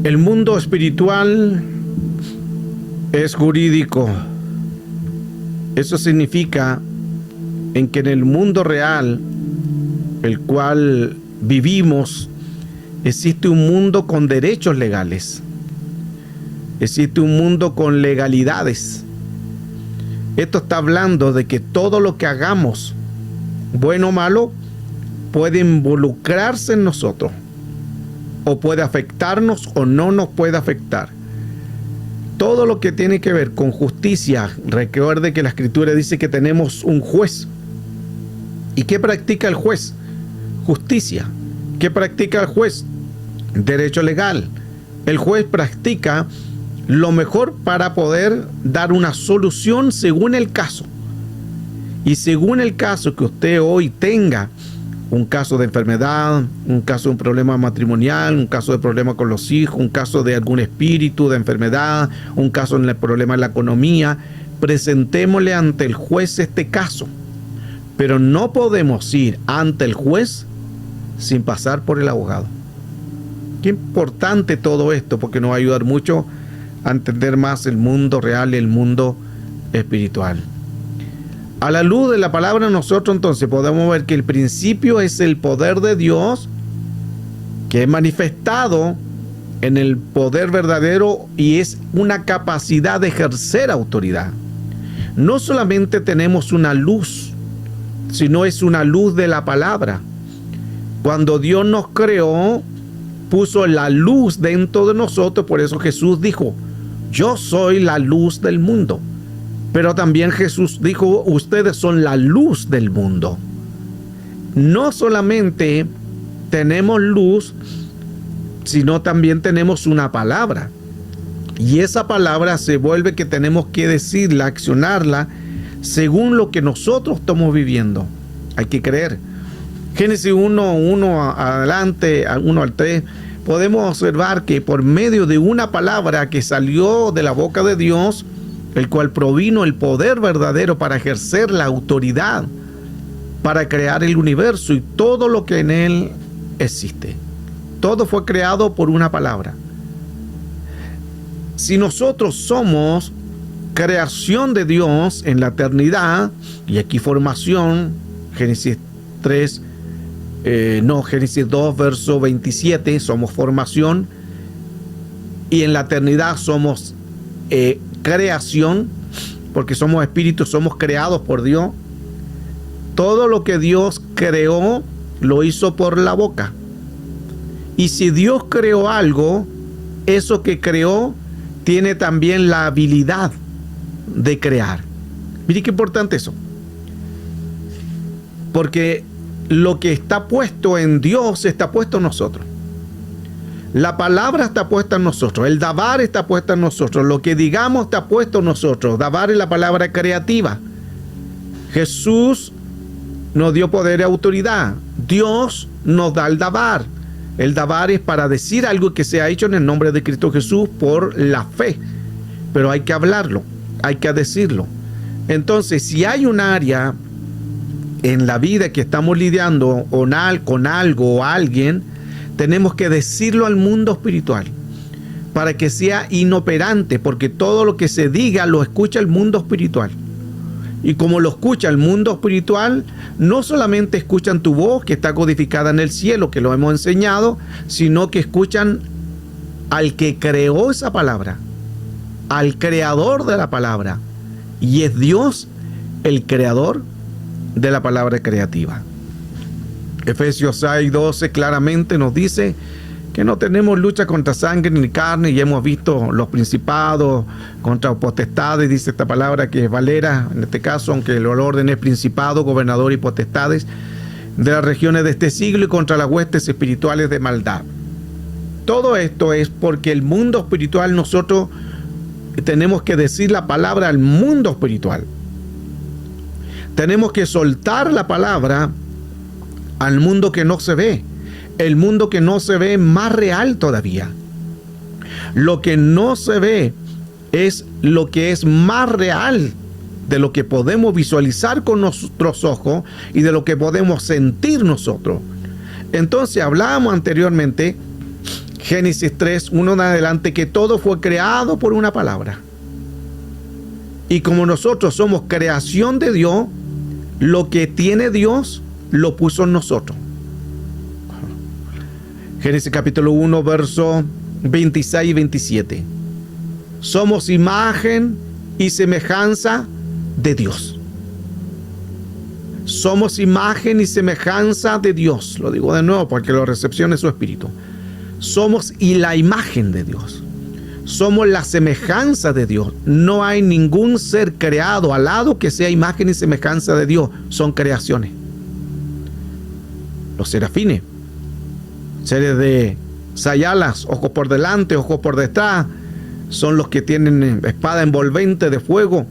El mundo espiritual es jurídico. Eso significa en que en el mundo real, el cual vivimos, existe un mundo con derechos legales. Existe un mundo con legalidades. Esto está hablando de que todo lo que hagamos, bueno o malo, puede involucrarse en nosotros, o puede afectarnos o no nos puede afectar. Todo lo que tiene que ver con justicia, recuerde que la Escritura dice que tenemos un juez. ¿Y qué practica el juez? Justicia. ¿Qué practica el juez? Derecho legal. El juez practica lo mejor para poder dar una solución según el caso. Y según el caso que usted hoy tenga, un caso de enfermedad, un caso de un problema matrimonial, un caso de problema con los hijos, un caso de algún espíritu de enfermedad, un caso en el problema de la economía, presentémosle ante el juez este caso. Pero no podemos ir ante el juez sin pasar por el abogado. Qué importante todo esto, porque nos va a ayudar mucho a entender más el mundo real y el mundo espiritual. A la luz de la palabra, nosotros entonces podemos ver que el principio es el poder de Dios, que es manifestado en el poder verdadero y es una capacidad de ejercer autoridad. No solamente tenemos una luz, sino es una luz de la palabra. Cuando Dios nos creó, puso la luz dentro de nosotros. Por eso Jesús dijo: yo soy la luz del mundo. Pero también Jesús dijo: ustedes son la luz del mundo. No solamente tenemos luz, sino también tenemos una palabra. Y esa palabra se vuelve que tenemos que decirla, accionarla, según lo que nosotros estamos viviendo. Hay que creer. Génesis 1 adelante, 1 al 3, podemos observar que por medio de una palabra que salió de la boca de Dios, el cual provino el poder verdadero para ejercer la autoridad, para crear el universo y todo lo que en él existe. Todo fue creado por una palabra. Si nosotros somos creación de Dios en la eternidad, y aquí formación, Génesis 2, verso 27, somos formación, y en la eternidad somos creación, porque somos espíritus, somos creados por Dios. Todo lo que Dios creó, lo hizo por la boca. Y si Dios creó algo, eso que creó tiene también la habilidad de crear. Mire qué importante eso. Porque lo que está puesto en Dios está puesto en nosotros. La palabra está puesta en nosotros. El dabar está puesto en nosotros. Lo que digamos está puesto en nosotros. Dabar es la palabra creativa. Jesús nos dio poder y autoridad. Dios nos da el dabar. El dabar es para decir algo que se ha hecho en el nombre de Cristo Jesús por la fe. Pero hay que hablarlo, hay que decirlo. Entonces, si hay un área en la vida que estamos lidiando con algo o alguien, tenemos que decirlo al mundo espiritual para que sea inoperante, porque todo lo que se diga lo escucha el mundo espiritual. Y como lo escucha el mundo espiritual, no solamente escuchan tu voz que está codificada en el cielo, que lo hemos enseñado, sino que escuchan al que creó esa palabra, al creador de la palabra. Y es Dios el creador de la palabra creativa. Efesios 6:12 claramente nos dice que no tenemos lucha contra sangre ni carne, y hemos visto los principados contra potestades, dice esta palabra que es valera, en este caso, aunque el orden es principado, gobernador y potestades de las regiones de este siglo, y contra las huestes espirituales de maldad. Todo esto es porque el mundo espiritual, nosotros tenemos que decir la palabra al mundo espiritual. Tenemos que soltar la palabra al mundo que no se ve. El mundo que no se ve es más real todavía. Lo que no se ve es lo que es más real de lo que podemos visualizar con nuestros ojos y de lo que podemos sentir nosotros. Entonces hablábamos anteriormente Génesis 3, 1 en adelante, que todo fue creado por una palabra. Y como nosotros somos creación de Dios, lo que tiene Dios lo puso en nosotros. Génesis capítulo 1, versos 26 y 27. Somos imagen y semejanza de Dios. Somos imagen y semejanza de Dios. Lo digo de nuevo porque lo recepciona su espíritu. Somos y la imagen de Dios. Somos la semejanza de Dios. No hay ningún ser creado al lado que sea imagen y semejanza de Dios. Son creaciones. Los serafines, seres de 6 alas, ojos por delante, ojos por detrás, son los que tienen espada envolvente de fuego.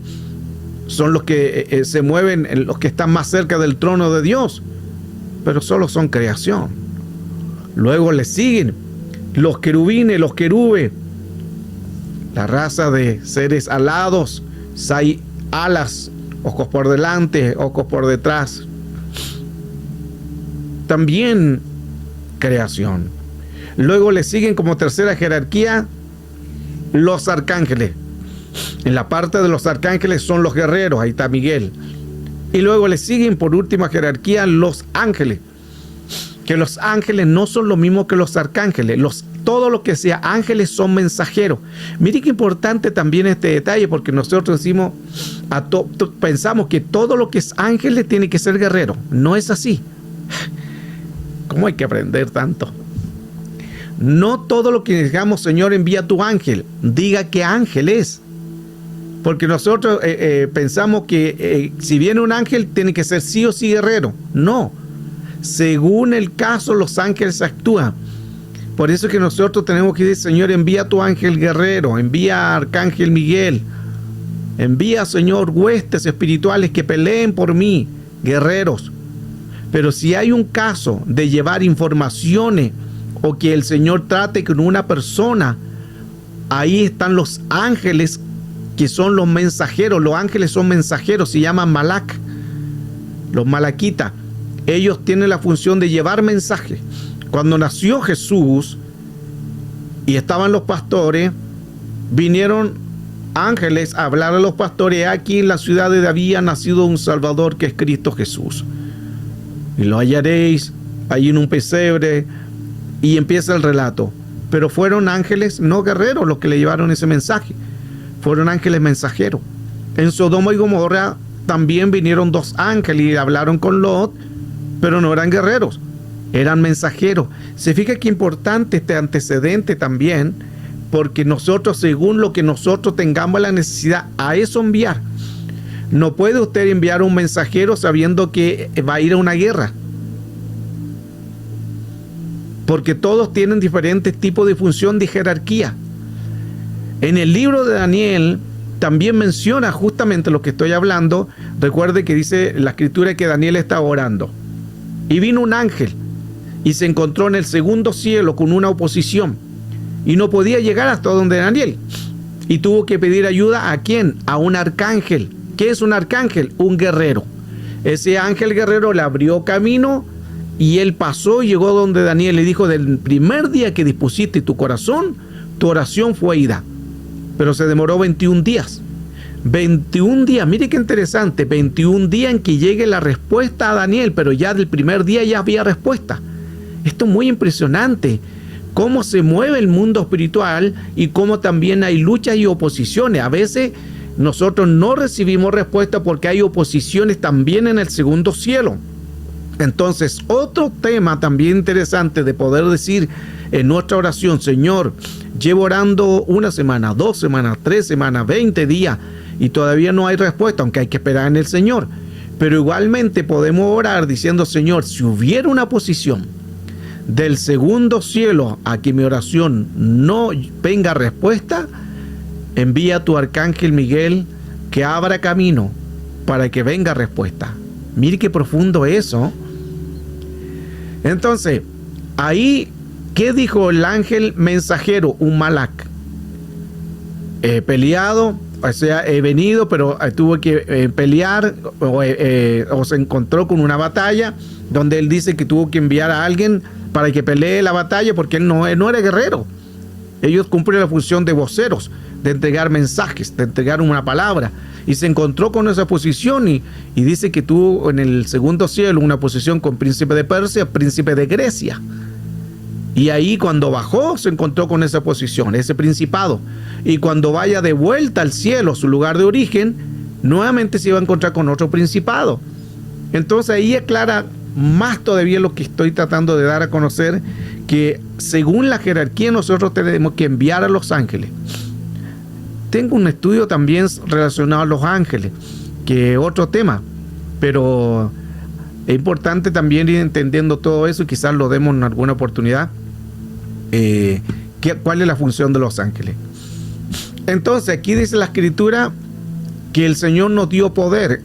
Son los que se mueven, los que están más cerca del trono de Dios. Pero solo son creación. Luego le siguen los querubines, los querubes, la raza de seres alados, 6 alas, ojos por delante, ojos por detrás. También creación. Luego le siguen como tercera jerarquía los arcángeles. En la parte de los arcángeles son los guerreros, ahí está Miguel. Y luego le siguen por última jerarquía los ángeles. Que los ángeles no son lo mismo que los arcángeles. Todo lo que sea ángeles son mensajeros. Mire qué importante también este detalle, porque nosotros decimos, pensamos que todo lo que es ángeles tiene que ser guerrero. No es así. ¿Cómo hay que aprender tanto? No todo lo que digamos, Señor, envía tu ángel, diga qué ángel es. Porque nosotros pensamos que si viene un ángel, tiene que ser sí o sí guerrero. No. Según el caso, los ángeles actúan. Por eso es que nosotros tenemos que decir, Señor, envía tu ángel guerrero, envía a Arcángel Miguel, envía, Señor, huestes espirituales que peleen por mí, guerreros. Pero si hay un caso de llevar informaciones o que el Señor trate con una persona, ahí están los ángeles que son los mensajeros. Los ángeles son mensajeros, se llaman malak, los malaquitas. Ellos tienen la función de llevar mensajes. Cuando nació Jesús y estaban los pastores, vinieron ángeles a hablar a los pastores. Aquí en la ciudad de David ha nacido un Salvador, que es Cristo Jesús. Y lo hallaréis allí en un pesebre. Y empieza el relato. Pero fueron ángeles, no guerreros, los que le llevaron ese mensaje. Fueron ángeles mensajeros. En Sodoma y Gomorra también vinieron 2 ángeles y hablaron con Lot, pero no eran guerreros, eran mensajeros. Se fija qué importante este antecedente también, porque nosotros, según lo que nosotros tengamos la necesidad, a eso enviar. No puede usted enviar un mensajero sabiendo que va a ir a una guerra, porque todos tienen diferentes tipos de función de jerarquía. En el libro de Daniel también menciona justamente lo que estoy hablando. Recuerde que dice la escritura que Daniel estaba orando. Y vino un ángel y se encontró en el segundo cielo con una oposición. Y no podía llegar hasta donde Daniel. Y tuvo que pedir ayuda ¿a quién? A un arcángel. ¿Qué es un arcángel? Un guerrero. Ese ángel guerrero le abrió camino y él pasó y llegó donde Daniel le dijo: del primer día que dispusiste tu corazón, tu oración fue oída. Pero se demoró 21 días. 21 días, mire qué interesante, 21 días en que llegue la respuesta a Daniel, pero ya del primer día ya había respuesta. Esto es muy impresionante, cómo se mueve el mundo espiritual y cómo también hay luchas y oposiciones. A veces nosotros no recibimos respuesta porque hay oposiciones también en el segundo cielo. Entonces, otro tema también interesante de poder decir en nuestra oración: Señor, llevo orando 1 semana, 2 semanas, 3 semanas, 20 días y todavía no hay respuesta, aunque hay que esperar en el Señor. Pero igualmente podemos orar diciendo: Señor, si hubiera una posición del segundo cielo a que mi oración no venga respuesta, envía a tu arcángel Miguel que abra camino para que venga respuesta. Mire qué profundo eso. Entonces, ahí, ¿qué dijo el ángel mensajero? Un malak. He peleado, o sea, he venido, pero tuvo que pelear, o se encontró con una batalla donde él dice que tuvo que enviar a alguien para que pelee la batalla, porque él no era guerrero. Ellos cumplen la función de voceros, de entregar mensajes, de entregar una palabra. Y se encontró con esa posición y dice que tuvo en el segundo cielo una posición con príncipe de Persia, príncipe de Grecia. Y ahí cuando bajó se encontró con esa posición, ese principado. Y cuando vaya de vuelta al cielo, su lugar de origen, nuevamente se iba a encontrar con otro principado. Entonces ahí aclara más todavía lo que estoy tratando de dar a conocer, que según la jerarquía nosotros tenemos que enviar a los ángeles. Tengo un estudio también relacionado a los ángeles, que es otro tema, pero es importante también ir entendiendo todo eso y quizás lo demos en alguna oportunidad. ¿Cuál es la función de los ángeles? Entonces aquí dice la Escritura que el Señor nos dio poder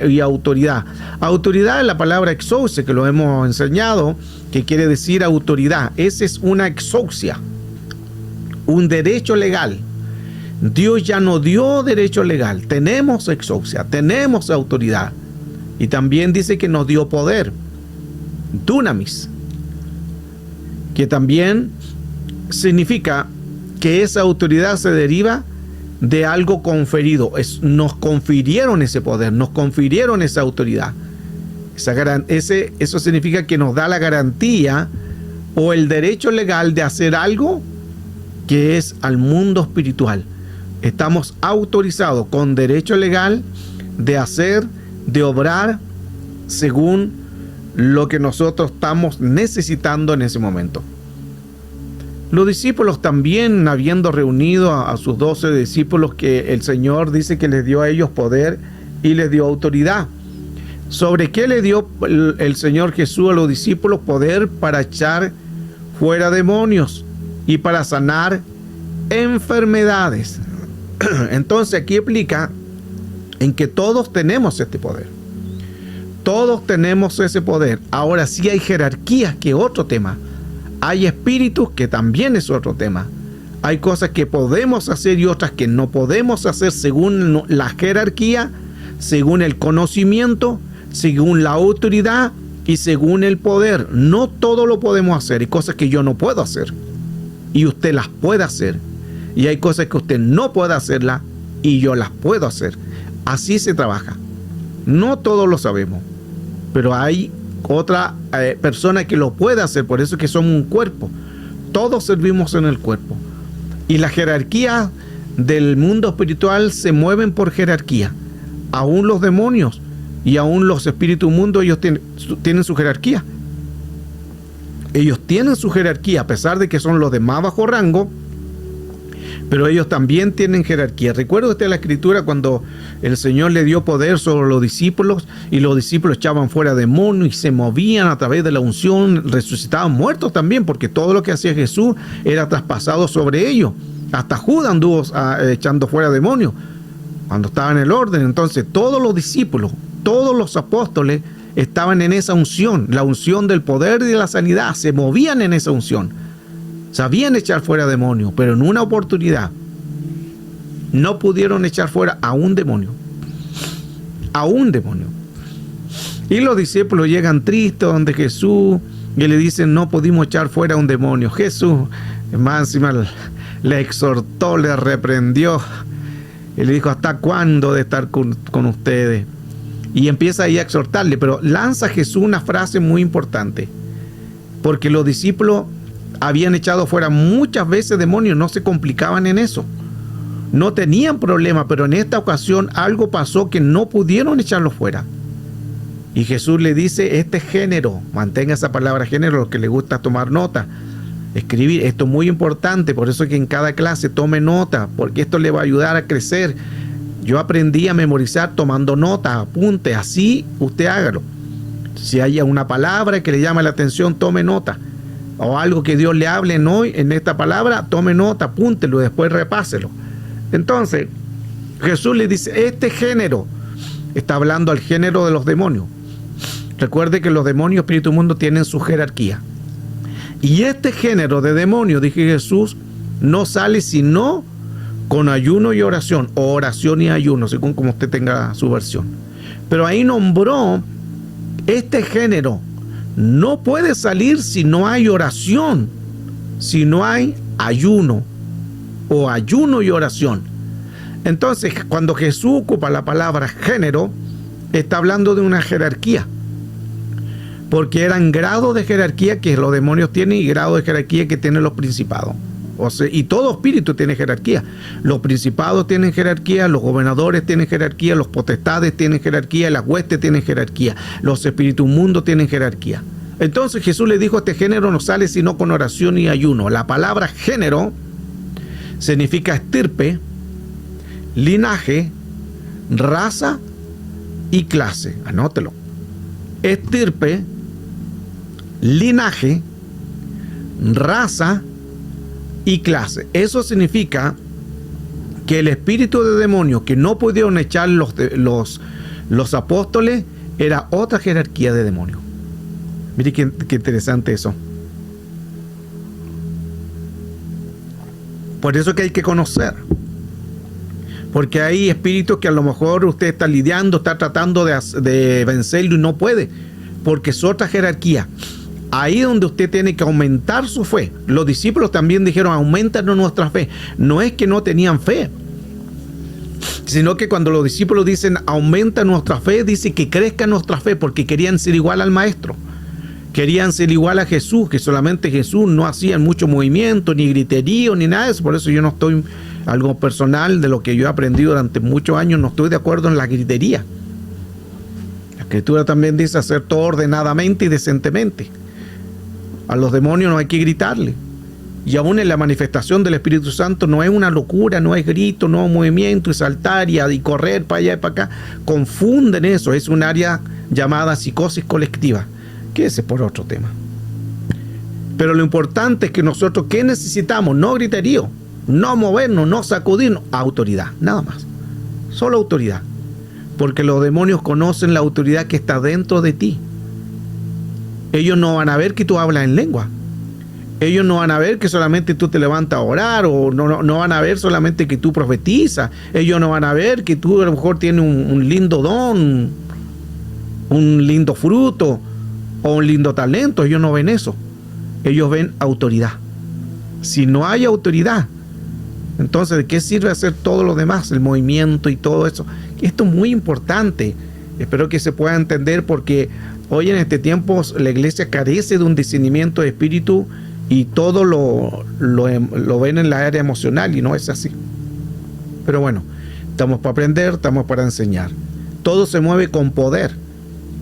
y autoridad. Autoridad es la palabra exousia, que lo hemos enseñado, que quiere decir autoridad. Esa es una exousia, un derecho legal. Dios ya nos dio derecho legal. Tenemos exousia, tenemos autoridad. Y también dice que nos dio poder, dunamis, que también significa que esa autoridad se deriva de algo conferido. Nos confirieron ese poder, nos confirieron esa autoridad. Eso significa que nos da la garantía o el derecho legal de hacer algo que es al mundo espiritual. Estamos autorizados con derecho legal de hacer, de obrar según lo que nosotros estamos necesitando en ese momento. Los discípulos también, habiendo reunido a sus 12 discípulos, que el Señor dice que les dio a ellos poder y les dio autoridad. ¿Sobre qué le dio el Señor Jesús a los discípulos? Poder para echar fuera demonios y para sanar enfermedades. Entonces aquí explica en que todos tenemos este poder. Todos tenemos ese poder. Ahora sí hay jerarquías, que es otro tema. Hay espíritus, que también es otro tema. Hay cosas que podemos hacer y otras que no podemos hacer según la jerarquía, según el conocimiento, según la autoridad y según el poder. No todo lo podemos hacer. Hay cosas que yo no puedo hacer y usted las puede hacer. Y hay cosas que usted no puede hacerlas y yo las puedo hacer. Así se trabaja. No todos lo sabemos, pero hay otra persona que lo puede hacer. Por eso es que somos un cuerpo. Todos servimos en el cuerpo. Y la jerarquía del mundo espiritual se mueven por jerarquía. Aún los demonios y aún los espíritus mundos, ellos tienen su jerarquía. Ellos tienen su jerarquía, a pesar de que son los de más bajo rango, pero ellos también tienen jerarquía. Recuerda usted la Escritura cuando el Señor le dio poder sobre los discípulos y los discípulos echaban fuera demonios y se movían a través de la unción, resucitaban muertos también, porque todo lo que hacía Jesús era traspasado sobre ellos. Hasta Judas anduvo echando fuera demonios cuando estaba en el orden. Entonces todos los discípulos, todos los apóstoles estaban en esa unción, la unción del poder y de la sanidad, se movían en esa unción. Sabían echar fuera demonios, pero en una oportunidad no pudieron echar fuera a un demonio. A un demonio. Y los discípulos llegan tristes donde Jesús y le dicen: no pudimos echar fuera a un demonio. Jesús, más encima, le exhortó, le reprendió y le dijo: ¿hasta cuándo de estar con ustedes? Y empieza ahí a exhortarle, pero lanza Jesús una frase muy importante, porque los discípulos habían echado fuera muchas veces demonios, no se complicaban en eso, no tenían problema, pero en esta ocasión algo pasó que no pudieron echarlo fuera. Y Jesús le dice: este género, mantenga esa palabra género, lo que le gusta tomar nota, escribir, esto es muy importante, por eso es que en cada clase tome nota, porque esto le va a ayudar a crecer. Yo aprendí a memorizar tomando nota, apunte, así usted hágalo. Si hay una palabra que le llama la atención, tome nota. O algo que Dios le hable hoy en esta palabra, tome nota, apúntelo y después repáselo. Entonces, Jesús le dice: este género, está hablando al género de los demonios. Recuerde que los demonios, espíritu mundo, tienen su jerarquía. Y este género de demonios, dije Jesús, no sale sino con ayuno y oración, o oración y ayuno, según como usted tenga su versión. Pero ahí nombró este género no puede salir si no hay oración, si no hay ayuno, o ayuno y oración. Entonces, cuando Jesús ocupa la palabra género, está hablando de una jerarquía, porque eran grados de jerarquía que los demonios tienen y grados de jerarquía que tienen los principados. O sea, y todo espíritu tiene jerarquía. Los principados tienen jerarquía, los gobernadores tienen jerarquía, los potestades tienen jerarquía, las huestes tienen jerarquía, los espíritus mundos tienen jerarquía. Entonces Jesús le dijo, este género no sale sino con oración y ayuno. La palabra género significa estirpe, linaje, raza y clase. Anótelo. Estirpe, linaje, raza y clase. Eso significa que el espíritu de demonio que no pudieron echar los apóstoles era otra jerarquía de demonios. Mire qué interesante eso. Por eso que hay que conocer. Porque hay espíritus que a lo mejor usted está lidiando, está tratando de vencerlo y no puede. Porque es otra jerarquía. Ahí es donde usted tiene que aumentar su fe. Los discípulos también dijeron, aumentanos nuestra fe. No es que no tenían fe, sino que cuando los discípulos dicen, aumenta nuestra fe, dice que crezca nuestra fe, porque querían ser igual al maestro. Querían ser igual a Jesús, que solamente Jesús no hacía mucho movimiento, ni griterío, ni nada de eso. Por eso yo no estoy, algo personal de lo que yo he aprendido durante muchos años, no estoy de acuerdo en la gritería. La Escritura también dice hacer todo ordenadamente y decentemente. A los demonios no hay que gritarle. Y aún en la manifestación del Espíritu Santo no es una locura, no es grito, no es movimiento y saltar y correr para allá y para acá. Confunden eso. Es un área llamada psicosis colectiva, que ese es por otro tema. Pero lo importante es que nosotros, ¿qué necesitamos? No griterío, no movernos, no sacudirnos. Autoridad, nada más. Solo autoridad. Porque los demonios conocen la autoridad que está dentro de ti. Ellos no van a ver que tú hablas en lengua. Ellos no van a ver que solamente tú te levantas a orar, o no van a ver solamente que tú profetizas. Ellos no van a ver que tú a lo mejor tienes un lindo don, un lindo fruto o un lindo talento. Ellos no ven eso. Ellos ven autoridad. Si no hay autoridad, entonces ¿de qué sirve hacer todo lo demás? El movimiento y todo eso. Esto es muy importante. Espero que se pueda entender, porque hoy en este tiempo la iglesia carece de un discernimiento de espíritu y todo lo ven en la área emocional, y no es así. Pero bueno, estamos para aprender, estamos para enseñar. Todo se mueve con poder.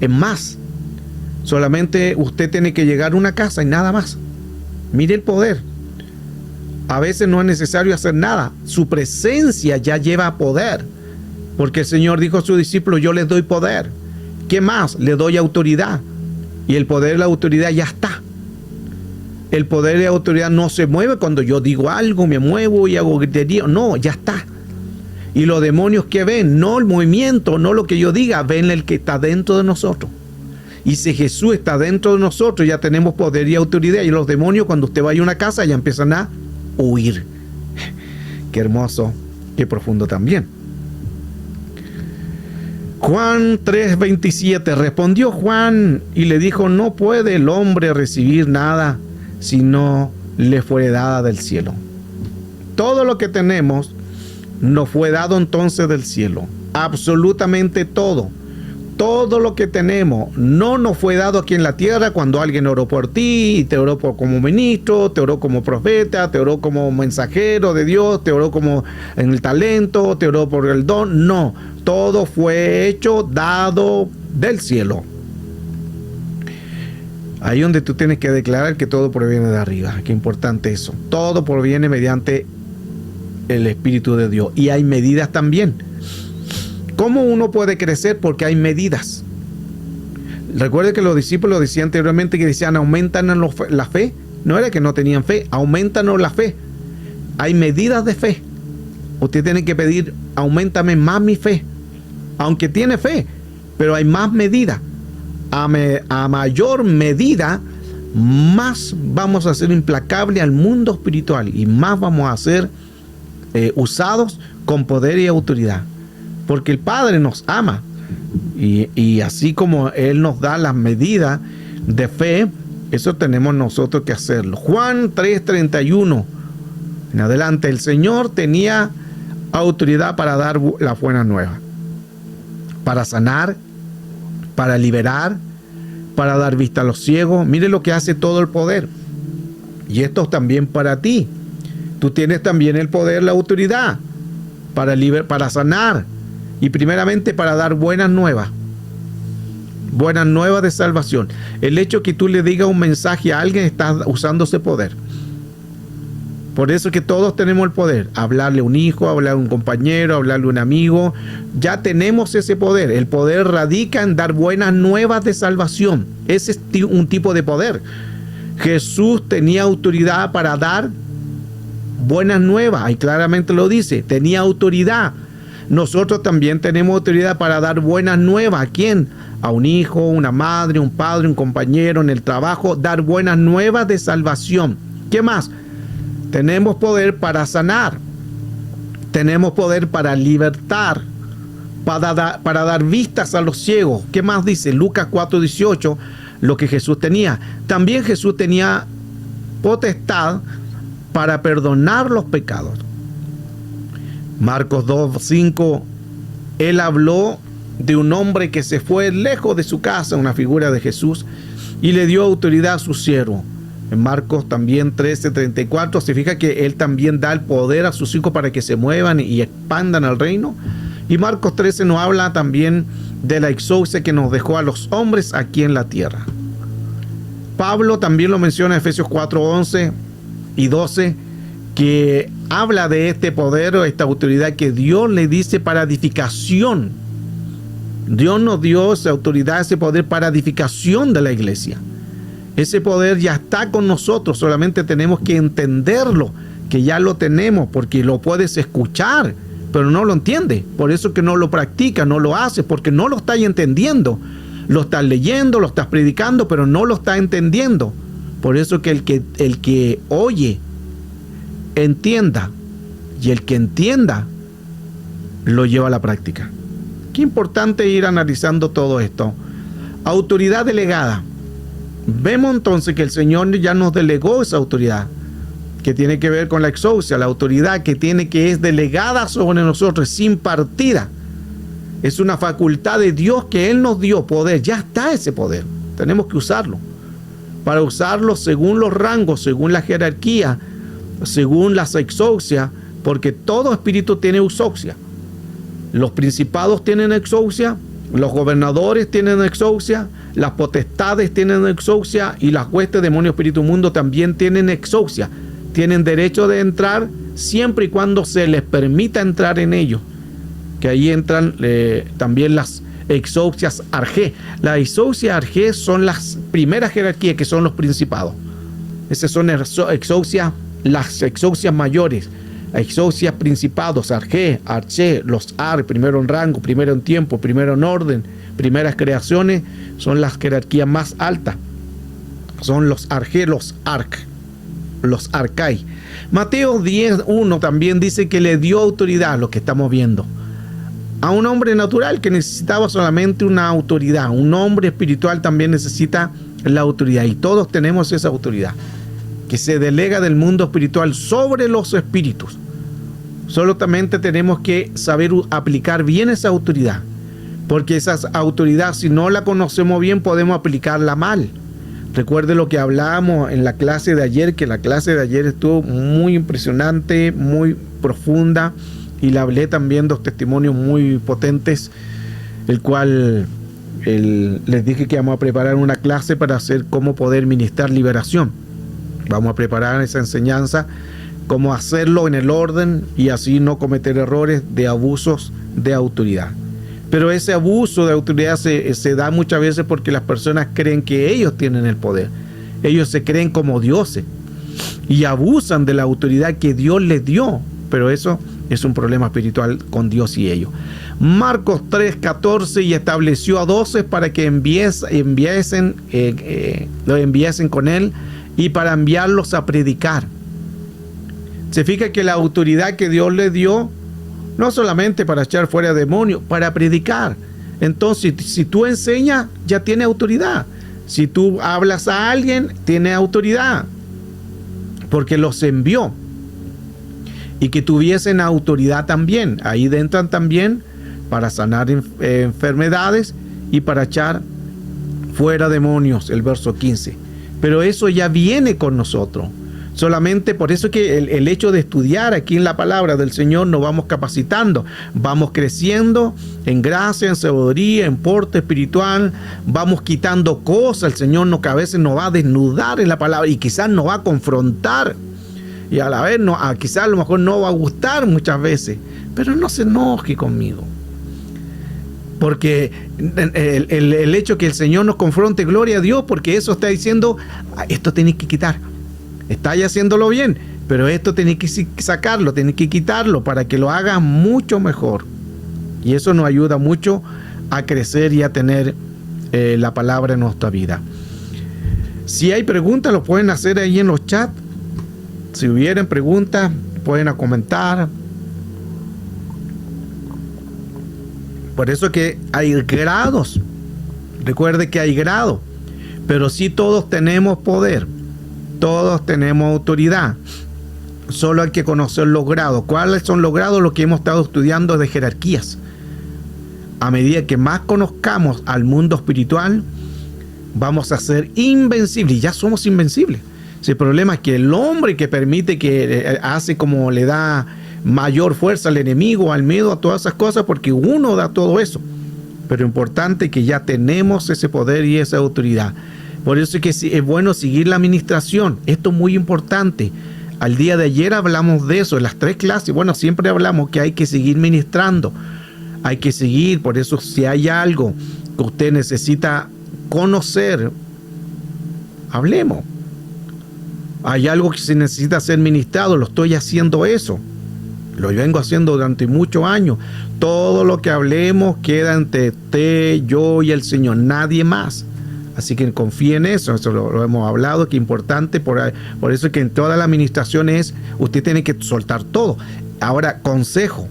Es más, solamente usted tiene que llegar a una casa y nada más. Mire el poder. A veces no es necesario hacer nada. Su presencia ya lleva poder. Porque el Señor dijo a sus discípulos, yo les doy poder. ¿Qué más? Le doy autoridad. Y el poder y la autoridad ya está. El poder y la autoridad no se mueve cuando yo digo algo, me muevo y hago griterío. No, ya está. Y los demonios que ven, no el movimiento, no lo que yo diga, ven el que está dentro de nosotros. Y si Jesús está dentro de nosotros, ya tenemos poder y autoridad. Y los demonios, cuando usted vaya a una casa, ya empiezan a huir. Qué hermoso, qué profundo también. Juan 3:27, respondió Juan y le dijo, no puede el hombre recibir nada si no le fue dada del cielo. Todo lo que tenemos nos fue dado entonces del cielo. Absolutamente todo. Todo lo que tenemos no nos fue dado aquí en la tierra cuando alguien oró por ti, te oró como ministro, te oró como profeta, te oró como mensajero de Dios, te oró como en el talento, te oró por el don. No, todo fue hecho, dado del cielo. Ahí donde tú tienes que declarar que todo proviene de arriba. Qué importante eso. Todo proviene mediante el Espíritu de Dios. Y hay medidas también. ¿Cómo uno puede crecer? Porque hay medidas. Recuerde que los discípulos decían anteriormente que decían, aumentanos la fe. No era que no tenían fe, aumentanos la fe. Hay medidas de fe. Usted tiene que pedir, aumentame más mi fe. Aunque tiene fe, pero hay más medidas. A mayor medida, más vamos a ser implacables al mundo espiritual y más vamos a ser usados con poder y autoridad. Porque el Padre nos ama y así como Él nos da las medidas, de fe, eso tenemos nosotros que hacerlo. Juan 3:31 en adelante, el Señor tenía autoridad para dar la buena nueva, para sanar, para liberar, para dar vista a los ciegos. Mire lo que hace todo el poder. Y esto es también para ti. Tú tienes también el poder, la autoridad para sanar y primeramente para dar buenas nuevas de salvación. El hecho que tú le digas un mensaje a alguien, estás usando ese poder. Por eso que todos tenemos el poder. Hablarle a un hijo, hablarle a un compañero, hablarle a un amigo. Ya tenemos ese poder. El poder radica en dar buenas nuevas de salvación. Ese es un tipo de poder. Jesús tenía autoridad para dar buenas nuevas. Ahí claramente lo dice. Tenía autoridad. Nosotros también tenemos autoridad para dar buenas nuevas. ¿A quién? A un hijo, una madre, un padre, un compañero, en el trabajo. Dar buenas nuevas de salvación. ¿Qué más? Tenemos poder para sanar. Tenemos poder para libertar. Para dar vistas a los ciegos. ¿Qué más dice? Lucas 4:18, lo que Jesús tenía. También Jesús tenía potestad para perdonar los pecados. Marcos 2:5, él habló de un hombre que se fue lejos de su casa, una figura de Jesús, y le dio autoridad a su siervo. En Marcos también 13:34 se fija que él también da el poder a sus hijos para que se muevan y expandan el reino. Y Marcos 13 nos habla también de la exousia que nos dejó a los hombres aquí en la tierra. Pablo también lo menciona en Efesios 4:11 y 12, que habla de este poder o esta autoridad que Dios le dice para edificación. Dios nos dio esa autoridad, ese poder para edificación de la iglesia. Ese poder ya está con nosotros, solamente tenemos que entenderlo, que ya lo tenemos, porque lo puedes escuchar, pero no lo entiendes. Por eso que no lo practicas, no lo haces, porque no lo estás entendiendo. Lo estás leyendo, lo estás predicando, pero no lo estás entendiendo. Por eso que el que oye, entienda, y el que entienda, lo lleva a la práctica. Qué importante ir analizando todo esto. Autoridad delegada. Vemos entonces que el Señor ya nos delegó esa autoridad, que tiene que ver con la exousia, la autoridad que es delegada sobre nosotros, sin partida. Es una facultad de Dios que Él nos dio poder. Ya está ese poder. Tenemos que usarlo. Para usarlo según los rangos, según la jerarquía, según las exousias, porque todo espíritu tiene exousia. Los principados tienen exousia, los gobernadores tienen exousia, las potestades tienen exousia y las huestes, demonio, espíritu, mundo también tienen exousia. Tienen derecho de entrar siempre y cuando se les permita entrar en ellos. Que ahí entran también las exousias arjé. Las exousias arjé son las primeras jerarquías, que son los principados. Esas son exousias, las exousias mayores. Exousias, principados, arjé, arché, los ar, primero en rango, primero en tiempo, primero en orden, primeras creaciones, son las jerarquías más altas. Son los arjé, los arcai. Mateo 10:1 también dice que le dio autoridad, lo que estamos viendo, a un hombre natural que necesitaba solamente una autoridad. Un hombre espiritual también necesita la autoridad, y todos tenemos esa autoridad que se delega del mundo espiritual sobre los espíritus. Solamente tenemos que saber aplicar bien esa autoridad, porque esa autoridad, si no la conocemos bien, podemos aplicarla mal. Recuerde lo que hablábamos en la clase de ayer, que la clase de ayer estuvo muy impresionante, muy profunda, y le hablé también dos testimonios muy potentes, el cual les dije que vamos a preparar una clase para hacer cómo poder ministrar liberación. Vamos a preparar esa enseñanza, cómo hacerlo en el orden y así no cometer errores de abusos de autoridad. Pero ese abuso de autoridad se da muchas veces porque las personas creen que ellos tienen el poder. Ellos se creen como dioses y abusan de la autoridad que Dios les dio. Pero eso es un problema espiritual con Dios y ellos. Marcos 3:14, y estableció a 12 para que lo enviasen con él y para enviarlos a predicar. Se fija que la autoridad que Dios le dio, no solamente para echar fuera demonios, para predicar. Entonces, si tú enseñas, ya tienes autoridad. Si tú hablas a alguien, tiene autoridad, porque los envió. Y que tuviesen autoridad también. Ahí entran también para sanar enfermedades y para echar fuera demonios, el verso 15. Pero eso ya viene con nosotros. Solamente por eso que el hecho de estudiar aquí en la palabra del Señor nos vamos capacitando, vamos creciendo en gracia, en sabiduría, en porte espiritual, vamos quitando cosas. El Señor a veces nos va a desnudar en la palabra y quizás nos va a confrontar. Y a la vez, quizás a lo mejor no va a gustar muchas veces, pero no se enoje conmigo. Porque el hecho que el Señor nos confronte, gloria a Dios, porque eso está diciendo, esto tenéis que quitar. Estáis haciéndolo bien, pero esto tenéis que sacarlo, tenéis que quitarlo para que lo hagas mucho mejor. Y eso nos ayuda mucho a crecer y a tener la palabra en nuestra vida. Si hay preguntas, lo pueden hacer ahí en los chats. Si hubieran preguntas, pueden comentar. Por eso que hay grados. Recuerde que hay grados. Pero sí todos tenemos poder. Todos tenemos autoridad. Solo hay que conocer los grados. ¿Cuáles son los grados? Lo que hemos estado estudiando de jerarquías. A medida que más conozcamos al mundo espiritual, vamos a ser invencibles. Y ya somos invencibles. El problema es que el hombre que permite, que hace como le da mayor fuerza al enemigo, al miedo, a todas esas cosas, porque uno da todo eso. Pero importante que ya tenemos ese poder y esa autoridad. Por eso es que es bueno seguir la administración. Esto es muy importante. Al día de ayer hablamos de eso, en las 3 clases. Bueno, siempre hablamos que hay que seguir ministrando. Hay que seguir, por eso si hay algo que usted necesita conocer, hablemos. Hay algo que se necesita ser ministrado, lo estoy haciendo eso. Lo vengo haciendo durante muchos años. Todo lo que hablemos queda entre usted, yo y el Señor, nadie más. Así que confíe en eso, eso lo hemos hablado, que es importante. Por eso es que en toda la administración usted tiene que soltar todo. Ahora, consejo.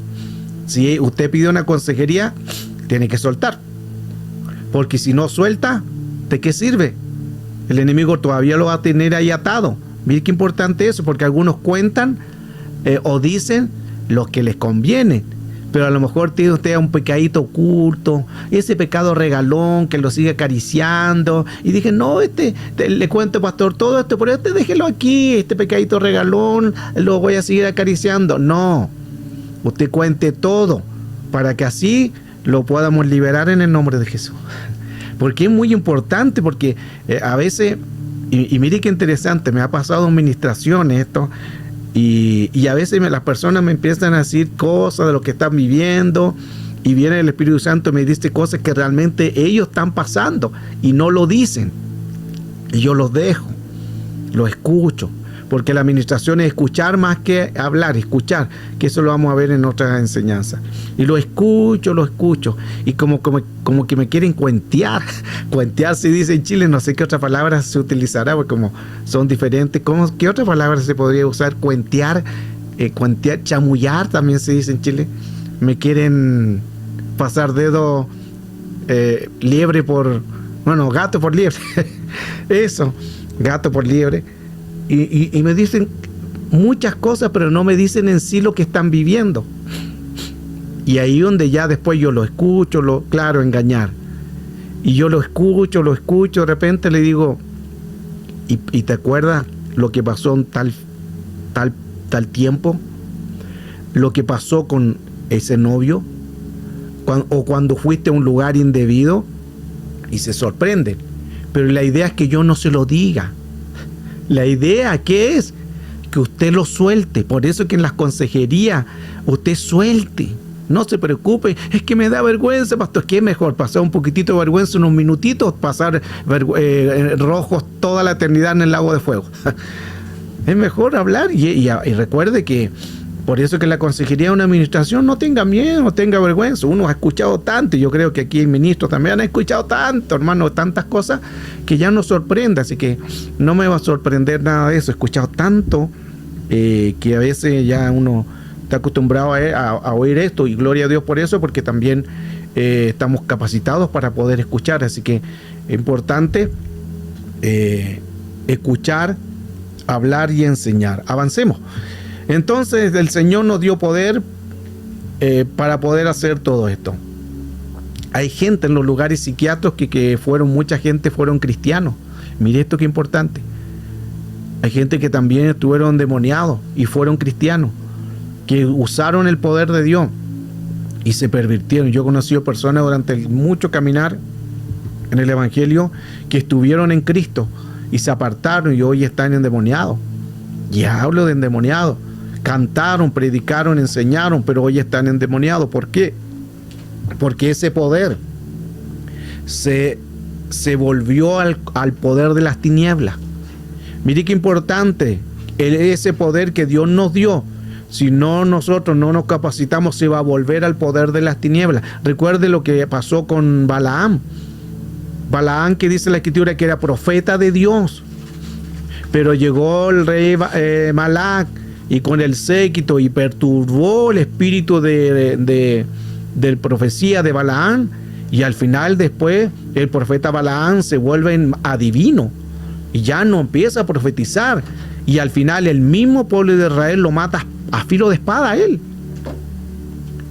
Si usted pide una consejería, tiene que soltar. Porque si no suelta, ¿de qué sirve? El enemigo todavía lo va a tener ahí atado. Mire qué importante eso, porque algunos cuentan o dicen lo que les conviene, pero a lo mejor tiene usted un pecadito oculto, ese pecado regalón que lo sigue acariciando, y dije, no, le cuento, pastor, todo esto, pero déjelo aquí, este pecadito regalón, lo voy a seguir acariciando. No, usted cuente todo, para que así lo podamos liberar en el nombre de Jesús. Porque es muy importante, porque a veces... Y mire qué interesante, me ha pasado en administraciones esto, y a veces las personas me empiezan a decir cosas de lo que están viviendo, y viene el Espíritu Santo y me dice cosas que realmente ellos están pasando, y no lo dicen, y yo los dejo, los escucho, porque la administración es escuchar más que hablar, escuchar, que eso lo vamos a ver en otras enseñanzas. Y lo escucho, y como que me quieren cuentear. Cuentear se dice en Chile, no sé qué otra palabra se utilizará, porque como son diferentes. ¿Qué otra palabra se podría usar? Cuentear, chamullar también se dice en Chile. Me quieren pasar dedo, liebre por... Bueno, gato por liebre. Eso, gato por liebre. Y me dicen muchas cosas, pero no me dicen en sí lo que están viviendo. Y ahí donde ya después yo lo escucho, claro, engañar. Y yo lo escucho, de repente le digo, ¿y te acuerdas lo que pasó en tal tiempo? Lo que pasó con ese novio, o cuando fuiste a un lugar indebido, y se sorprende. Pero la idea es que yo no se lo diga. La idea que es que usted lo suelte. Por eso que en las consejerías usted suelte. No se preocupe. Es que me da vergüenza, pastor. ¿Qué es mejor? Pasar un poquitito de vergüenza unos minutitos, pasar rojos toda la eternidad en el lago de fuego. Es mejor hablar. Y recuerde que por eso que la consejería de una administración, no tenga miedo, no tenga vergüenza. Uno ha escuchado tanto, y yo creo que aquí el ministro también ha escuchado tanto, hermano, tantas cosas que ya nos sorprende. Así que no me va a sorprender nada de eso. He escuchado tanto que a veces ya uno está acostumbrado a oír esto, y gloria a Dios por eso, porque también estamos capacitados para poder escuchar. Así que es importante escuchar, hablar y enseñar. Avancemos. Entonces el Señor nos dio poder para poder hacer todo esto. Hay gente en los lugares psiquiátricos que mucha gente fueron cristianos. Mire esto que importante. Hay gente que también estuvieron endemoniados y fueron cristianos, que usaron el poder de Dios y se pervirtieron. Yo he conocido personas durante mucho caminar en el Evangelio que estuvieron en Cristo y se apartaron y hoy están endemoniados. Y hablo de endemoniados. Cantaron, predicaron, enseñaron, pero hoy están endemoniados. ¿Por qué? Porque ese poder se volvió al poder de las tinieblas. Mire qué importante, ese poder que Dios nos dio, si no nosotros no nos capacitamos, se va a volver al poder de las tinieblas. Recuerde lo que pasó con Balaam. Balaam, que dice la Escritura que era profeta de Dios, pero llegó el rey Balac y con el séquito y perturbó el espíritu de profecía de Balaam, y al final después el profeta Balaam se vuelve adivino y ya no empieza a profetizar, y al final el mismo pueblo de Israel lo mata a filo de espada a él,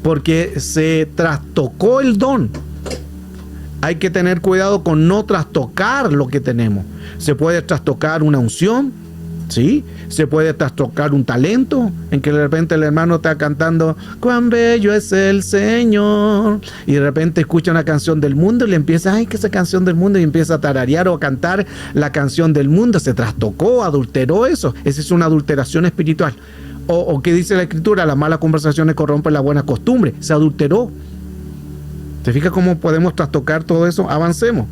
porque se trastocó el don. Hay que tener cuidado con no trastocar lo que tenemos. Se puede trastocar una unción, ¿sí? Se puede trastocar un talento, en que de repente el hermano está cantando cuán bello es el Señor, y de repente escucha una canción del mundo y le empieza, ay, que esa canción del mundo, y empieza a tararear o a cantar la canción del mundo. Se trastocó, adulteró eso. Esa es una adulteración espiritual. O ¿qué dice la Escritura? Las malas conversaciones corrompen la buena costumbre. Se adulteró. ¿Te fijas cómo podemos trastocar todo eso? Avancemos.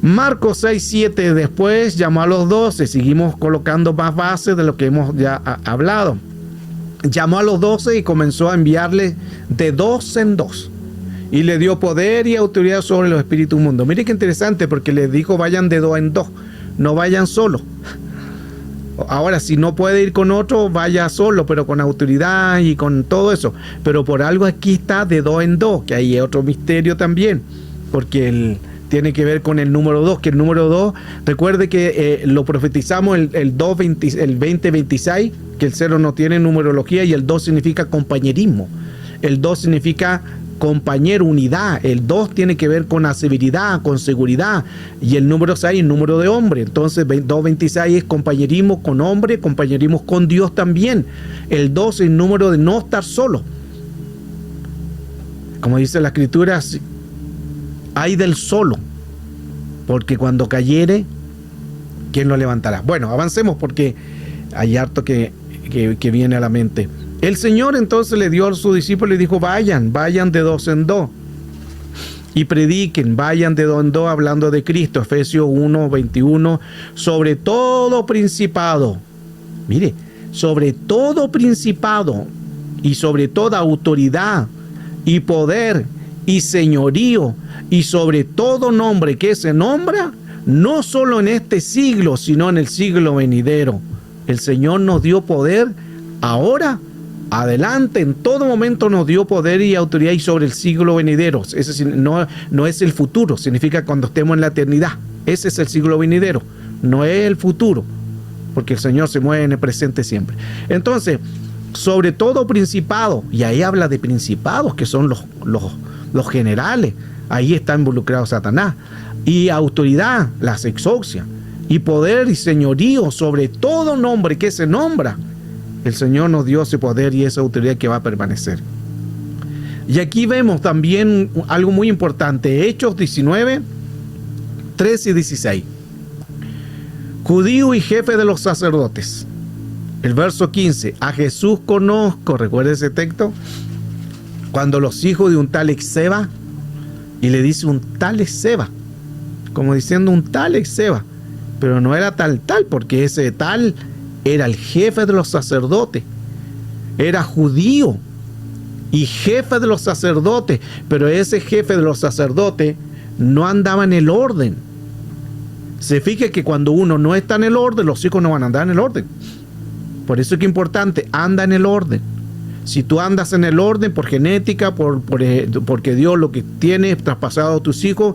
Marcos 6:7, después llamó a los 12, seguimos colocando más bases de lo que hemos ya hablado. Llamó a los 12 y comenzó a enviarles de 2 en 2. Y le dio poder y autoridad sobre los espíritus mundos. Mire qué interesante, porque les dijo vayan de 2 en 2, no vayan solos. Ahora, si no puede ir con otro, vaya solo, pero con autoridad y con todo eso. Pero por algo aquí está de 2 en 2, que ahí hay otro misterio también, porque tiene que ver con el número 2, que el número 2, recuerde que lo profetizamos el 2026, que el 0 no tiene numerología, y el 2 significa compañerismo. El 2 significa compañero, unidad. El 2 tiene que ver con aseveridad, con seguridad, y el número 6 es número de hombre. Entonces 226 es compañerismo con hombre, compañerismo con Dios también. El 2 es el número de no estar solo, como dice la Escritura, ay del solo, porque cuando cayere, ¿quién lo levantará? Bueno, avancemos porque hay harto que viene a la mente. El Señor entonces le dio a sus discípulos y dijo, vayan de 2 en 2 y prediquen, vayan de 2 en 2 hablando de Cristo. Efesios 1:21, sobre todo principado, mire, sobre todo principado y sobre toda autoridad y poder y señorío y sobre todo nombre que se nombra, no solo en este siglo, sino en el siglo venidero. El Señor nos dio poder ahora, adelante, en todo momento nos dio poder y autoridad, y sobre el siglo venidero. Ese no es el futuro, significa cuando estemos en la eternidad. Ese es el siglo venidero, no es el futuro, porque el Señor se mueve en el presente siempre. Entonces, sobre todo principado, y ahí habla de principados que son los generales, ahí está involucrado Satanás, y autoridad, las exousia, y poder y señorío sobre todo nombre que se nombra. El Señor nos dio ese poder y esa autoridad que va a permanecer. Y aquí vemos también algo muy importante, Hechos 19, 13 y 16. Judío y jefe de los sacerdotes. El verso 15, a Jesús conozco, recuerda ese texto, cuando los hijos de un tal Esceva, y le dice un tal Esceva, como diciendo un tal Esceva, pero no era tal, porque ese tal era el jefe de los sacerdotes, era judío y jefe de los sacerdotes, pero ese jefe de los sacerdotes no andaba en el orden. Se fija que cuando uno no está en el orden, los hijos no van a andar en el orden. Por eso es que es importante, anda en el orden. Si tú andas en el orden por genética, porque Dios lo que tiene traspasado a tus hijos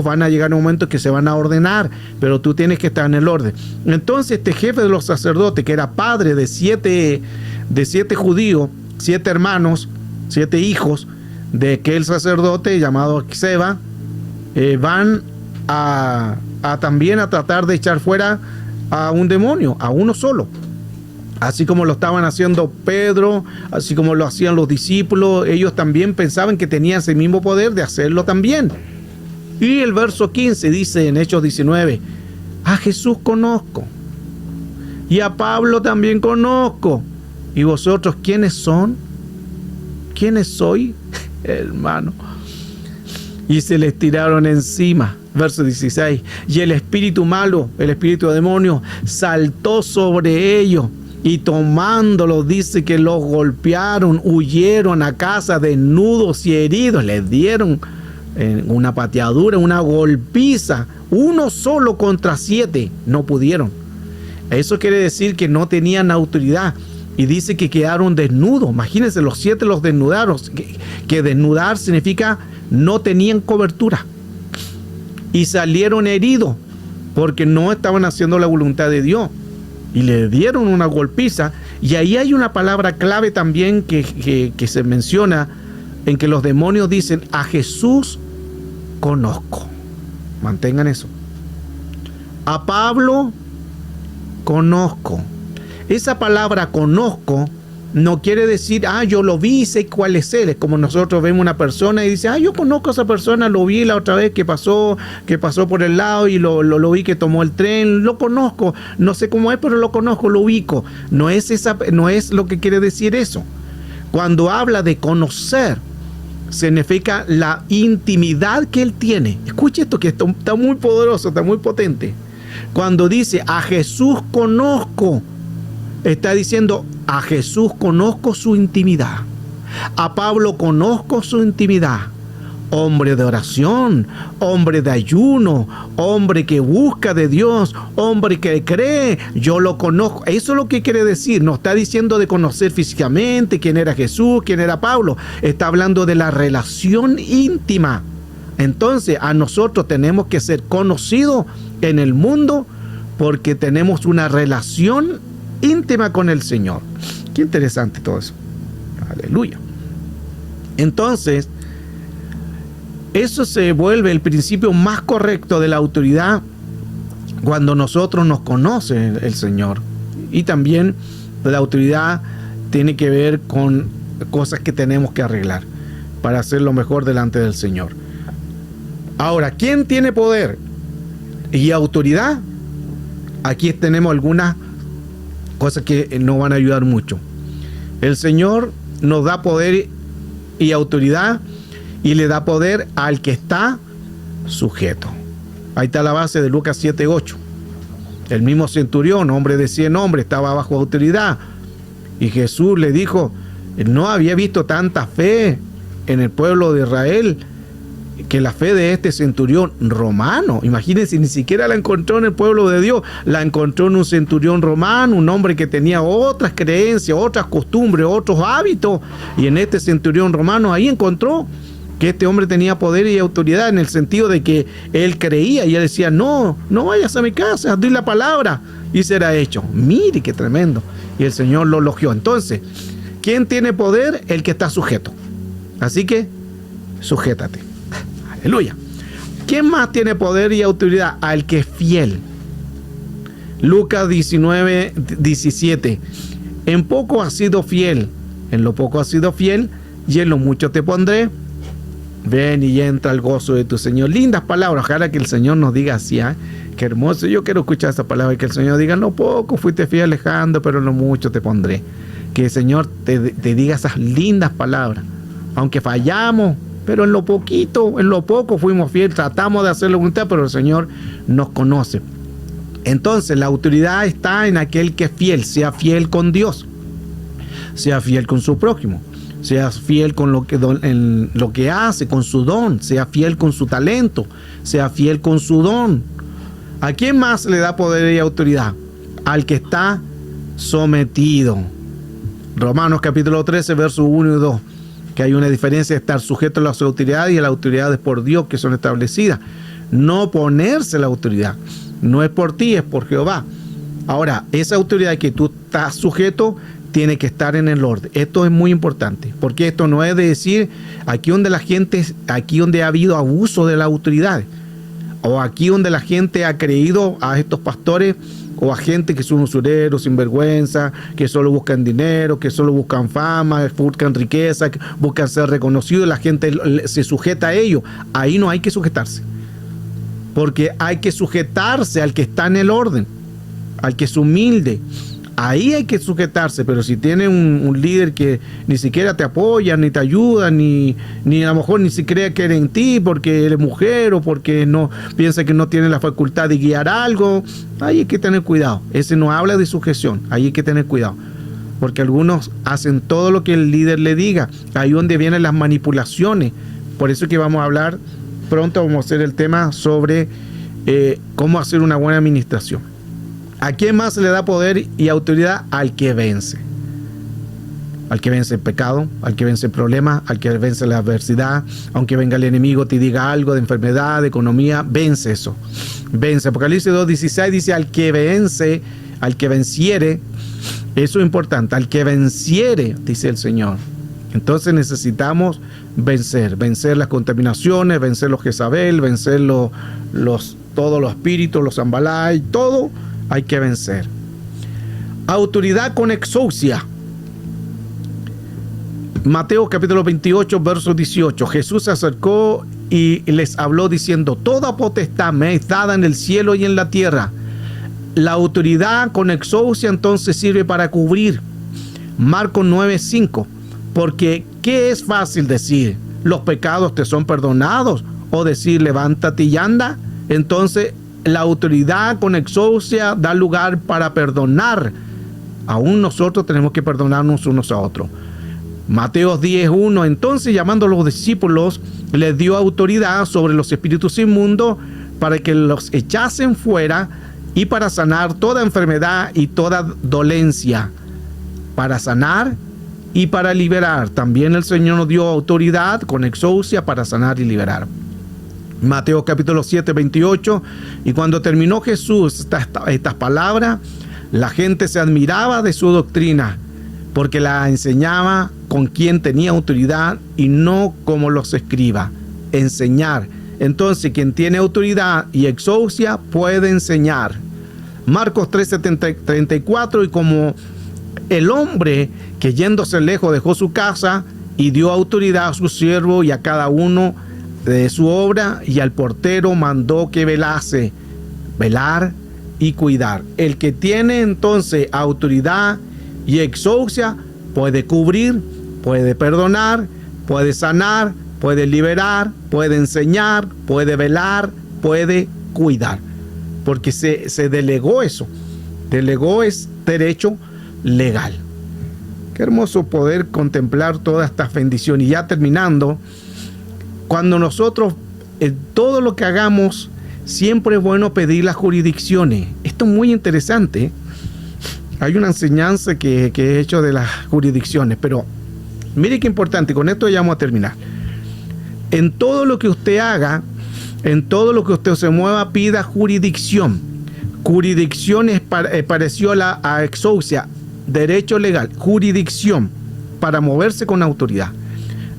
van a llegar a un momento que se van a ordenar, pero tú tienes que estar en el orden. Entonces este jefe de los sacerdotes, que era padre de siete judíos, 7 hermanos, 7 hijos de aquel sacerdote llamado Seba, van también a tratar de echar fuera a un demonio, a uno solo. Así como lo estaban haciendo Pedro, así como lo hacían los discípulos, ellos también pensaban que tenían ese mismo poder de hacerlo también. Y el verso 15 dice en Hechos 19, a Jesús conozco, y a Pablo también conozco. ¿Y vosotros quiénes son? ¿Quiénes soy? Hermano. Y se les tiraron encima. Verso 16. Y el espíritu malo, el espíritu demonio, saltó sobre ellos. Y tomándolos, dice que los golpearon, huyeron a casa desnudos y heridos. Les dieron una pateadura, una golpiza. Uno solo contra 7. No pudieron. Eso quiere decir que no tenían autoridad. Y dice que quedaron desnudos. Imagínense, los 7 los desnudaron. Que desnudar significa no tenían cobertura. Y salieron heridos porque no estaban haciendo la voluntad de Dios. Y le dieron una golpiza. Y ahí hay una palabra clave también que se menciona, en que los demonios dicen, a Jesús conozco. Mantengan eso. A Pablo conozco. Esa palabra conozco no quiere decir, yo lo vi y sé cuál es él. Es como nosotros vemos una persona y dice, yo conozco a esa persona, lo vi la otra vez que pasó por el lado y lo vi que tomó el tren, lo conozco, no sé cómo es, pero lo conozco, lo ubico. No es lo que quiere decir eso. Cuando habla de conocer, significa la intimidad que él tiene. Escuche esto, que está muy poderoso, está muy potente. Cuando dice, a Jesús conozco, está diciendo, a Jesús conozco su intimidad. A Pablo conozco su intimidad. Hombre de oración, hombre de ayuno, hombre que busca de Dios, hombre que cree, yo lo conozco. Eso es lo que quiere decir. No está diciendo de conocer físicamente quién era Jesús, quién era Pablo. Está hablando de la relación íntima. Entonces, a nosotros tenemos que ser conocidos en el mundo porque tenemos una relación íntima con el Señor. Qué interesante todo eso. Aleluya. Entonces, eso se vuelve el principio más correcto de la autoridad cuando nosotros nos conoce el Señor. Y también la autoridad tiene que ver con cosas que tenemos que arreglar para hacer lo mejor delante del Señor. Ahora, ¿quién tiene poder y autoridad? Aquí tenemos algunas cosas que nos van a ayudar mucho. El Señor nos da poder y autoridad y le da poder al que está sujeto. Ahí está la base de Lucas 7:8. El mismo centurión, hombre de 100 hombres, estaba bajo autoridad. Y Jesús le dijo, no había visto tanta fe en el pueblo de Israel que la fe de este centurión romano. Imagínense, ni siquiera la encontró en el pueblo de Dios, la encontró en un centurión romano, un hombre que tenía otras creencias, otras costumbres, otros hábitos, y en este centurión romano ahí encontró que este hombre tenía poder y autoridad, en el sentido de que él creía y él decía, no vayas a mi casa, di la palabra y será hecho. Mire qué tremendo. Y el Señor lo elogió. Entonces, ¿quién tiene poder? El que está sujeto. Así que, sujétate. Aleluya. ¿Quién más tiene poder y autoridad? Al que es fiel. Lucas 19:17. En poco has sido fiel, en lo poco has sido fiel, y en lo mucho te pondré. Ven y entra al gozo de tu Señor. Lindas palabras. Ojalá que el Señor nos diga así, qué hermoso. Yo quiero escuchar esa palabra y que el Señor diga, en lo poco fuiste fiel, Alejandro, pero en lo mucho te pondré. Que el Señor te diga esas lindas palabras. Aunque fallamos, pero en lo poquito, en lo poco fuimos fieles, tratamos de hacer la voluntad, pero el Señor nos conoce. Entonces, la autoridad está en aquel que es fiel, sea fiel con Dios, sea fiel con su prójimo, sea fiel con lo que hace, con su don, sea fiel con su talento, sea fiel con su don. ¿A quién más le da poder y autoridad? Al que está sometido. Romanos capítulo 13, versos 1 y 2, que hay una diferencia de estar sujeto a las autoridades y a las autoridades por Dios que son establecidas. No oponerse a la autoridad. No es por ti, es por Jehová. Ahora, esa autoridad que tú estás sujeto tiene que estar en el orden. Esto es muy importante, porque esto no es de decir aquí donde ha habido abuso de la autoridad, o aquí donde la gente ha creído a estos pastores o a gente que son usureros, sinvergüenza, que solo buscan dinero, que solo buscan fama, buscan riqueza, buscan ser reconocidos, la gente se sujeta a ello. Ahí no hay que sujetarse, porque hay que sujetarse al que está en el orden, al que es humilde. Ahí hay que sujetarse, pero si tiene un líder que ni siquiera te apoya, ni te ayuda, ni a lo mejor ni siquiera cree en ti porque eres mujer o porque no piensa que no tiene la facultad de guiar algo, ahí hay que tener cuidado. Ese no habla de sujeción, ahí hay que tener cuidado. Porque algunos hacen todo lo que el líder le diga, ahí donde vienen las manipulaciones. Por eso que vamos a hablar, pronto vamos a hacer el tema sobre cómo hacer una buena administración. ¿A quién más se le da poder y autoridad? Al que vence. Al que vence el pecado, al que vence el problema, al que vence la adversidad. Aunque venga el enemigo, te diga algo de enfermedad, de economía, vence eso. Vence. Apocalipsis 2:16 dice al que vence, al que venciere. Eso es importante. Al que venciere, dice el Señor. Entonces necesitamos vencer las contaminaciones, vencer los Jezabel, vencer todos los espíritus, los Zambalay, todo. Hay que vencer. Autoridad con exousia. Mateo capítulo 28, verso 18. Jesús se acercó y les habló diciendo: toda potestad me es dada en el cielo y en la tierra. La autoridad con exousia entonces sirve para cubrir. Marcos 9:5. Porque ¿qué es fácil decir? Los pecados te son perdonados. O decir levántate y anda. Entonces la autoridad con exousia da lugar para perdonar. Aún nosotros tenemos que perdonarnos unos a otros. Mateo 10:1. Entonces, llamando a los discípulos, les dio autoridad sobre los espíritus inmundos para que los echasen fuera y para sanar toda enfermedad y toda dolencia. Para sanar y para liberar. También el Señor nos dio autoridad con exousia para sanar y liberar. Mateo capítulo 7, 28. Y cuando terminó Jesús estas palabras, la gente se admiraba de su doctrina, porque la enseñaba con quien tenía autoridad y no como los escribas. Enseñar. Entonces, quien tiene autoridad y exousia puede enseñar. Marcos 13, 34. Y como el hombre que yéndose lejos dejó su casa y dio autoridad a su siervo y a cada uno de su obra, y al portero mandó que velase, velar y cuidar. El que tiene entonces autoridad y exousia puede cubrir, puede perdonar, puede sanar, puede liberar, puede enseñar, puede velar, puede cuidar. Porque se delegó eso. Delegó es derecho legal. Qué hermoso poder contemplar todas estas bendiciones. Y ya terminando, cuando nosotros, en todo lo que hagamos, siempre es bueno pedir las jurisdicciones. Esto es muy interesante. Hay una enseñanza que he hecho de las jurisdicciones, pero mire qué importante, con esto ya vamos a terminar. En todo lo que usted haga, en todo lo que usted se mueva, pida jurisdicción. Jurisdicción es pareció a exousia, derecho legal, jurisdicción, para moverse con autoridad.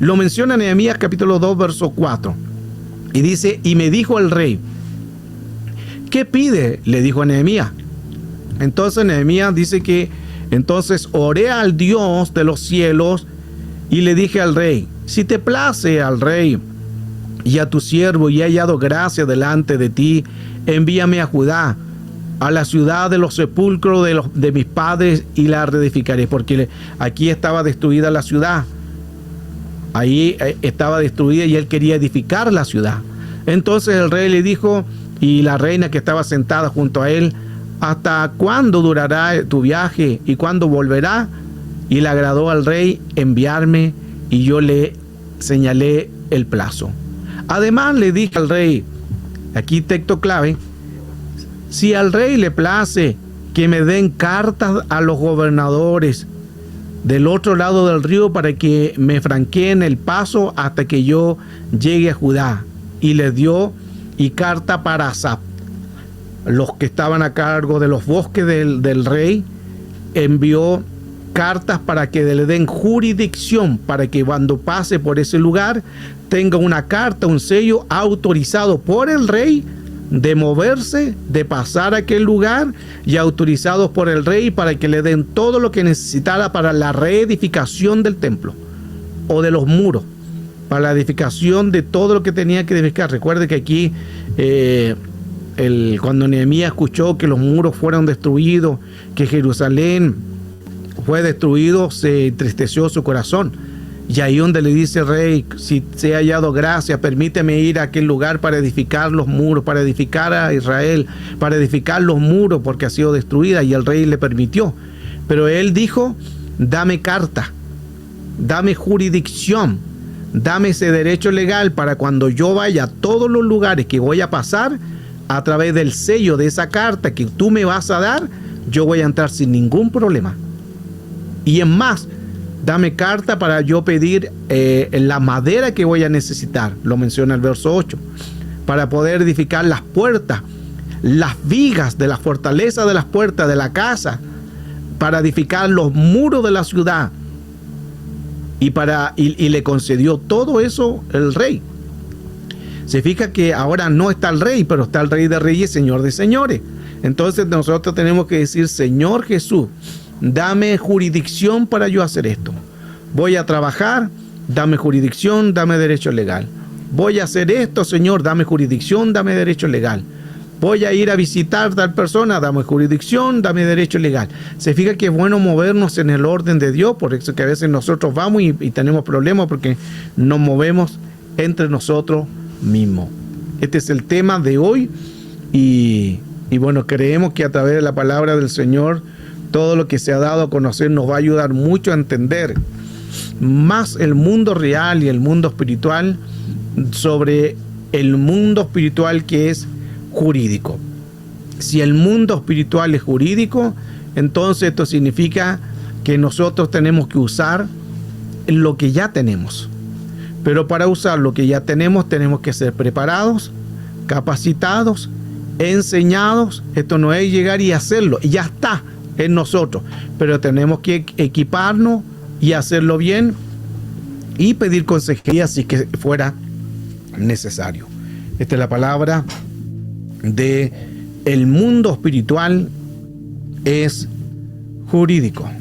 Lo menciona Nehemías capítulo 2, verso 4. Y dice: y me dijo el rey, ¿qué pide? Le dijo a Nehemías. Entonces Nehemías dice que entonces oré al Dios de los cielos y le dije al rey: si te place al rey y a tu siervo y he hallado gracia delante de ti, envíame a Judá, a la ciudad de los sepulcros de mis padres, y la reedificaré. Porque aquí estaba destruida la ciudad. Ahí estaba destruida y él quería edificar la ciudad. Entonces el rey le dijo, y la reina que estaba sentada junto a él: ¿hasta cuándo durará tu viaje y cuándo volverá? Y le agradó al rey enviarme, y yo le señalé el plazo. Además le dije al rey, aquí texto clave: si al rey le place que me den cartas a los gobernadores del otro lado del río para que me franqueen el paso hasta que yo llegue a Judá. Y le dio y carta para Asaph, los que estaban a cargo de los bosques del rey, envió cartas para que le den jurisdicción, para que cuando pase por ese lugar tenga una carta, un sello autorizado por el rey de moverse, de pasar a aquel lugar, y autorizados por el rey para que le den todo lo que necesitara para la reedificación del templo o de los muros, para la edificación de todo lo que tenía que edificar. Recuerde que aquí cuando Nehemías escuchó que los muros fueron destruidos, que Jerusalén fue destruido, se entristeció su corazón. Y ahí donde le dice el rey: si se ha hallado gracia, permíteme ir a aquel lugar para edificar los muros, para edificar a Israel, para edificar los muros, porque ha sido destruida. Y el rey le permitió. Pero él dijo: dame carta, dame jurisdicción, dame ese derecho legal para cuando yo vaya a todos los lugares que voy a pasar, a través del sello de esa carta que tú me vas a dar, yo voy a entrar sin ningún problema. Y en más, dame carta para yo pedir la madera que voy a necesitar, lo menciona el verso 8, para poder edificar las puertas, las vigas de la fortaleza de las puertas de la casa, para edificar los muros de la ciudad. Y le concedió todo eso el rey. Se fija que ahora no está el rey, pero está el Rey de Reyes, Señor de Señores. Entonces nosotros tenemos que decir: Señor Jesús, dame jurisdicción para yo hacer esto. Voy a trabajar, dame jurisdicción, dame derecho legal. Voy a hacer esto, Señor, dame jurisdicción, dame derecho legal. Voy a ir a visitar tal persona, dame jurisdicción, dame derecho legal. Se fija que es bueno movernos en el orden de Dios, por eso que a veces nosotros vamos y tenemos problemas porque nos movemos entre nosotros mismos. Este es el tema de hoy y bueno, creemos que a través de la palabra del Señor, todo lo que se ha dado a conocer nos va a ayudar mucho a entender más el mundo real y el mundo espiritual, sobre el mundo espiritual que es jurídico. Si el mundo espiritual es jurídico, entonces esto significa que nosotros tenemos que usar lo que ya tenemos. Pero para usar lo que ya tenemos que ser preparados, capacitados, enseñados. Esto no es llegar y hacerlo, ya está en nosotros, pero tenemos que equiparnos y hacerlo bien y pedir consejería si que fuera necesario. Esta es la palabra de el mundo espiritual es jurídico.